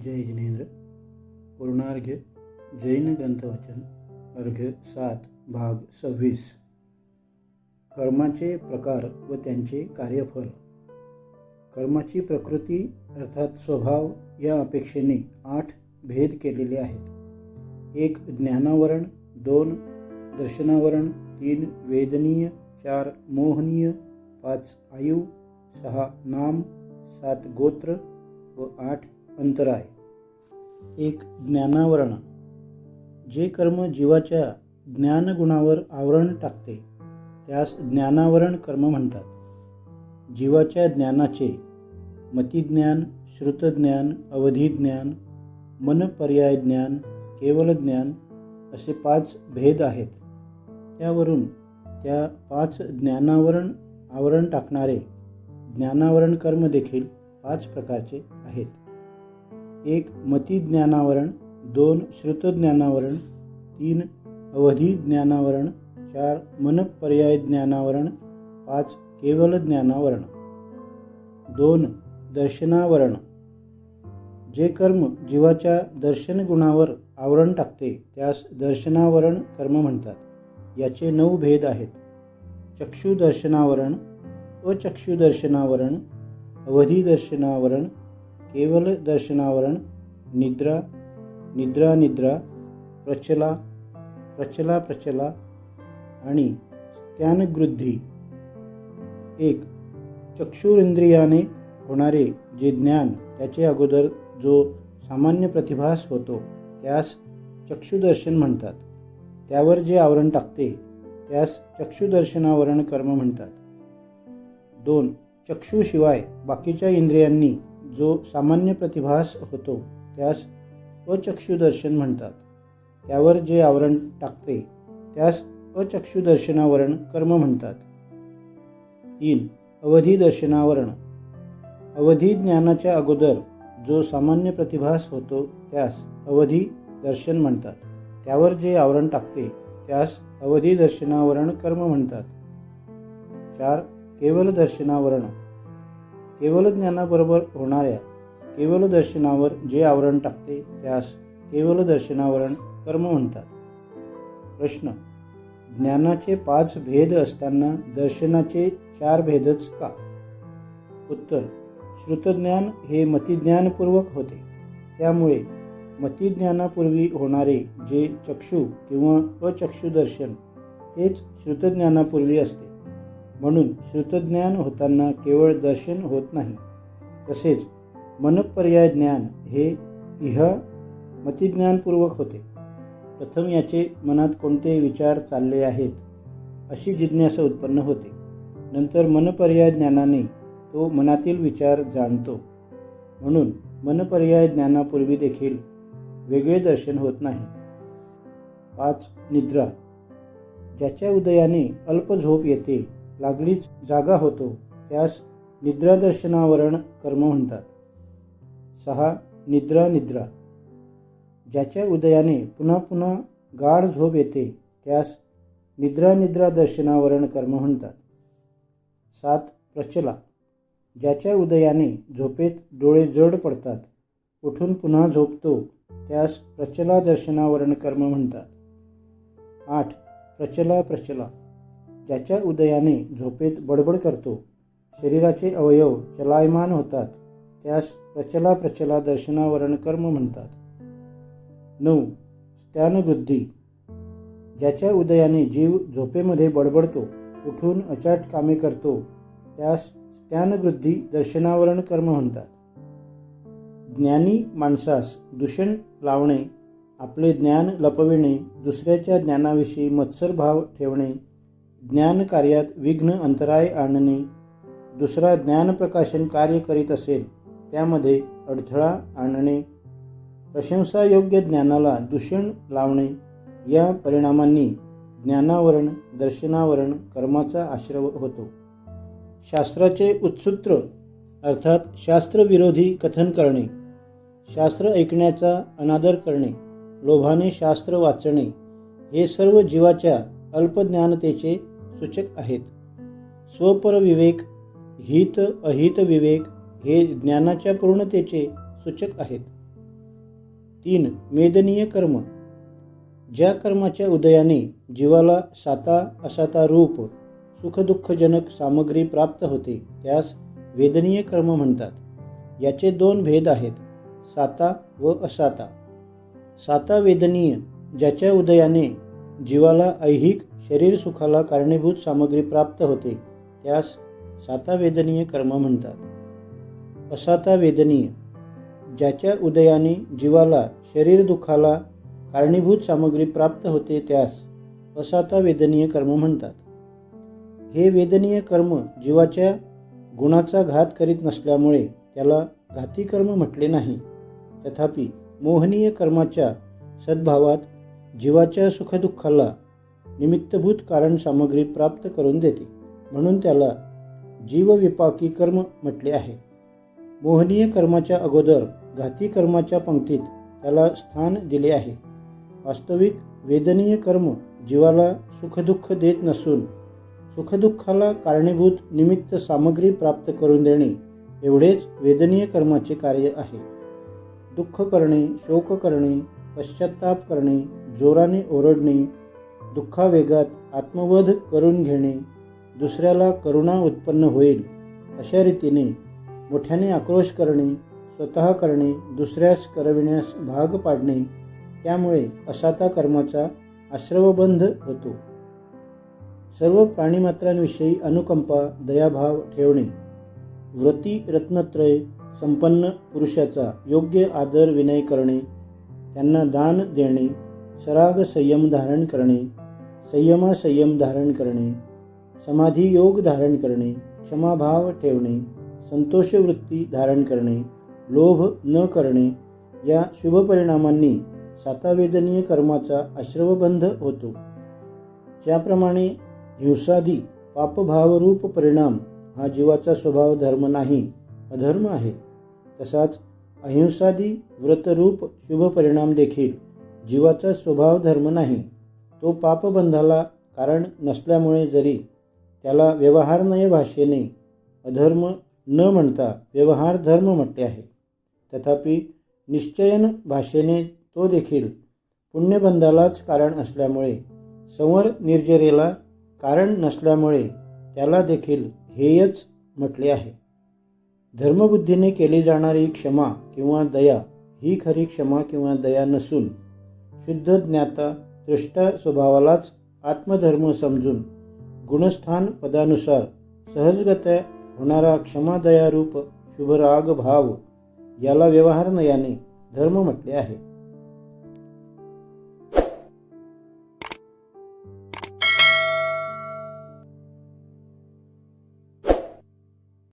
जय जिनेंद्र. पूर्णार्घ्य जैन ग्रंथवाचन अर्घ्य 7 भाग 26. कर्माचे प्रकार व त्यांचे कार्यफल. कर्माची प्रकृती अर्थात स्वभाव या अपेक्षेने 8 भेद केलेले आहेत. 1 ज्ञानावरण, 2 दर्शनावरण, 3 वेदनीय, 4 मोहनीय, 5 आयु, 6 नाम, 7 गोत्र व 8 अंतराय. 1 ज्ञानावरण. जे कर्म जीवाच्या ज्ञानगुणावर आवरण टाकते त्यास ज्ञानावरण कर्म म्हणतात. जीवाच्या ज्ञानाचे मतिज्ञान, श्रुतज्ञान, अवधिज्ञान, मनपर्याय ज्ञान, केवल ज्ञान असे 5 भेद आहेत. त्यावरून त्या 5 ज्ञानावरण आवरण टाकणारे ज्ञानावरण कर्म देखील 5 प्रकारचे आहेत. 1 मतिज्ञानावरण, 2 श्रुतज्ञानावरण, 3 अवधिज्ञानावरण, 4 मनपर्याय ज्ञानावरण, 5 केवल ज्ञानावरण. 2 दर्शनावरण. जे कर्म जीवाच्या दर्शन गुणावर आवरण टाकते त्यास दर्शनावरण कर्म म्हणतात. याचे 9 भेद आहेत. चक्षुदर्शनावरण, अचक्षुदर्शनावरण, अवधिदर्शनावरण, केवल दर्शनावरण, निद्रा, निद्रा, प्रचला, प्रचला आणि स्त्यानगृद्धी. 1 चक्षुरिंद्रियाने होणारे जे ज्ञान त्याचे अगोदर जो सामान्य प्रतिभास होतो त्यास चक्षुदर्शन म्हणतात. त्यावर जे आवरण टाकते त्यास चक्षुदर्शनावरण कर्म म्हणतात. 2 चक्षुशिवाय बाकीच्या इंद्रियांनी जो सामान्य प्रतिभास होतो त्यास अचक्षुदर्शन म्हणतात. त्यावर जे आवरण टाकते त्यास अचक्षुदर्शनावरण कर्म म्हणतात. 3 अवधिदर्शनावरण. अवधी ज्ञानाच्या अगोदर जो सामान्य प्रतिभास होतो त्यास अवधी दर्शन म्हणतात. त्यावर जे आवरण टाकते त्यास अवधिदर्शनावरण कर्म म्हणतात. 4 केवल दर्शनावरण. केवल ज्ञानाबरोबर होणाऱ्या केवल दर्शनावर जे आवरण टाकते त्यास केवल दर्शनावरण कर्म म्हणतात. प्रश्न: ज्ञानाचे 5 भेद असताना दर्शनाचे 4 भेदच का? उत्तर: श्रुतज्ञान हे मतिज्ञानपूर्वक होते. त्यामुळे मतिज्ञानापूर्वी होणारे जे चक्षु किंवा अचक्षुदर्शन तेच श्रुतज्ञानापूर्वी असते. म्हणून श्रुतज्ञान होताना केवळ दर्शन होत नाही. तसेच मनपर्याय ज्ञान हे इह मतिज्ञानपूर्वक होते. प्रथम याचे मनात कोणते विचार चालले आहेत अशी जिज्ञासा उत्पन्न होते. नंतर मनपर्याय ज्ञानाने तो मनातील विचार जाणतो. म्हणून मनपर्याय ज्ञानापूर्वी देखील वेगळे दर्शन होत नाही. 5 निद्रा. ज्याच्या उदयाने अल्प झोप येते, लागलीच जागा होतो त्यास निद्रादर्शनावरण कर्म म्हणतात. 6 निद्रा. ज्याच्या उदयाने पुन्हा पुन्हा गाढ झोप येते त्यास निद्रा दर्शनावरण कर्म म्हणतात. 7 प्रचला. ज्याच्या उदयाने झोपेत डोळे जड पडतात, उठून पुन्हा झोपतो त्यास प्रचला दर्शनावरण कर्म म्हणतात. 8 प्रचला. ज्याच्या उदयाने झोपेत बडबड करतो, शरीराचे अवयव चलायमान होतात त्यास प्रचला दर्शनावरण कर्म म्हणतात. 9 स्त्यानगृद्धी. ज्याच्या उदयाने जीव झोपेमध्ये बडबडतो, उठून अचाट कामे करतो त्यास स्त्यानगृद्धी दर्शनावरण कर्म म्हणतात. ज्ञानी माणसास दूषण लावणे, आपले ज्ञान लपविणे, दुसऱ्याच्या ज्ञानाविषयी मत्सर भाव ठेवणे, ज्ञान कार्यात विघ्न अंतराय आणणे, दुसरा ज्ञानप्रकाशन कार्य करीत असेल त्यामध्ये अडथळा आणणे, प्रशंसायोग्य ज्ञानाला दूषण लावणे या परिणामांनी ज्ञानावरण दर्शनावरण कर्माचा आश्रव होतो. शास्त्राचे उत्सूत्र अर्थात शास्त्रविरोधी कथन करणे, शास्त्र ऐकण्याचा अनादर करणे, लोभाने शास्त्र वाचणे हे सर्व जीवाच्या अल्पज्ञानतेचे सूचक आहेत. स्वपरविवेक, हित अहित विवेक हे ज्ञानाच्या पूर्णतेचे सूचक आहेत. 3. मेदनीय कर्म. ज्या कर्माच्या उदयाने जीवाला साता असाता रूप सुखदुःखजनक सामग्री प्राप्त होते त्यास वेदनीय कर्म म्हणतात. याचे 2 भेद आहेत, साता व असाता. साता वेदनीय, ज्याच्या उदयाने जीवाला ऐहिक शरीर सुखाला कारणीभूत सामग्री प्राप्त होते त्यास साता वेदनीय कर्म म्हणतात. असाता वेदनीय, ज्याच्या उदयाने जीवाला शरीर दुःखाला कारणीभूत सामग्री प्राप्त होते त्यास असाता वेदनीय कर्म म्हणतात. हे वेदनीय कर्म जीवाच्या गुणाचा घात करीत नसल्यामुळे त्याला घाती कर्म म्हटले नाही. तथापि मोहनीय कर्माच्या सद्भावात जीवाच्या सुखदुःखाला निमित्तभूत कारण सामग्री प्राप्त करून देते, म्हणून त्याला जीवविपाकी कर्म म्हटले आहे. मोहनीय कर्माच्या अगोदर घाती कर्माच्या पंक्तीत त्याला स्थान दिले आहे. वास्तविक वेदनीय कर्म जीवाला सुखदुःख देत नसून सुखदुःखाला कारणीभूत निमित्त सामग्री प्राप्त करून देणे एवढेच वेदनीय कर्माचे कार्य आहे. दुःख करणे, शोक करणे, पश्चाताप करणे, जोराने ओरडणे, दुःखावेगात आत्मवध करून घेणे, दुसऱ्याला करुणा उत्पन्न होईल अशा रीतीने मोठ्याने आक्रोश करणे, स्वतः करणे, दुसऱ्यास करविण्यास भाग पाडणे, त्यामुळे असाता कर्माचा आश्रवबंध होतो. सर्व प्राणीमात्रांविषयी अनुकंपा, दयाभाव ठेवणे, व्रती रत्नत्रय संपन्न पुरुषाचा योग्य आदर विनय करणे, त्यांना दान देणे, सराग संयम धारण करणे, संयम धारण करणे, समाधी योग धारण करणे, क्षमाभाव ठेवणे, संतोषवृत्ती धारण करणे, लोभ न करणे, या शुभ परिणामांनी सातावेदनीय कर्माचा आश्रवबंध होतो. ज्याप्रमाणे हिंसादी पापभावरूप परिणाम हा जीवाचा स्वभाव धर्म नाही, अधर्म आहे, तसाच अहिंसादी व्रतरूप शुभ परिणाम देखील जीवाचा स्वभाव धर्म नाही. तो पापबंधाला कारण नसल्यामुळे जरी त्याला व्यवहारनय भाषेने अधर्म न म्हणता व्यवहार धर्म म्हटले आहे, तथापि निश्चयन भाषेने तो देखील पुण्यबंधालाच कारण असल्यामुळे संवर निर्जरेला कारण नसल्यामुळे त्याला देखील हेयच म्हटले आहे. धर्मबुद्धीने केली जाणारी क्षमा किंवा दया ही खरी क्षमा किंवा दया नसून शुद्ध ज्ञाता दृष्टा स्वभावालाच आत्मधर्म समजून गुणस्थान पदानुसार सहजगत्या होणारा क्षमादयारूप शुभराग भाव याला व्यवहारनयाने धर्म म्हटले आहे.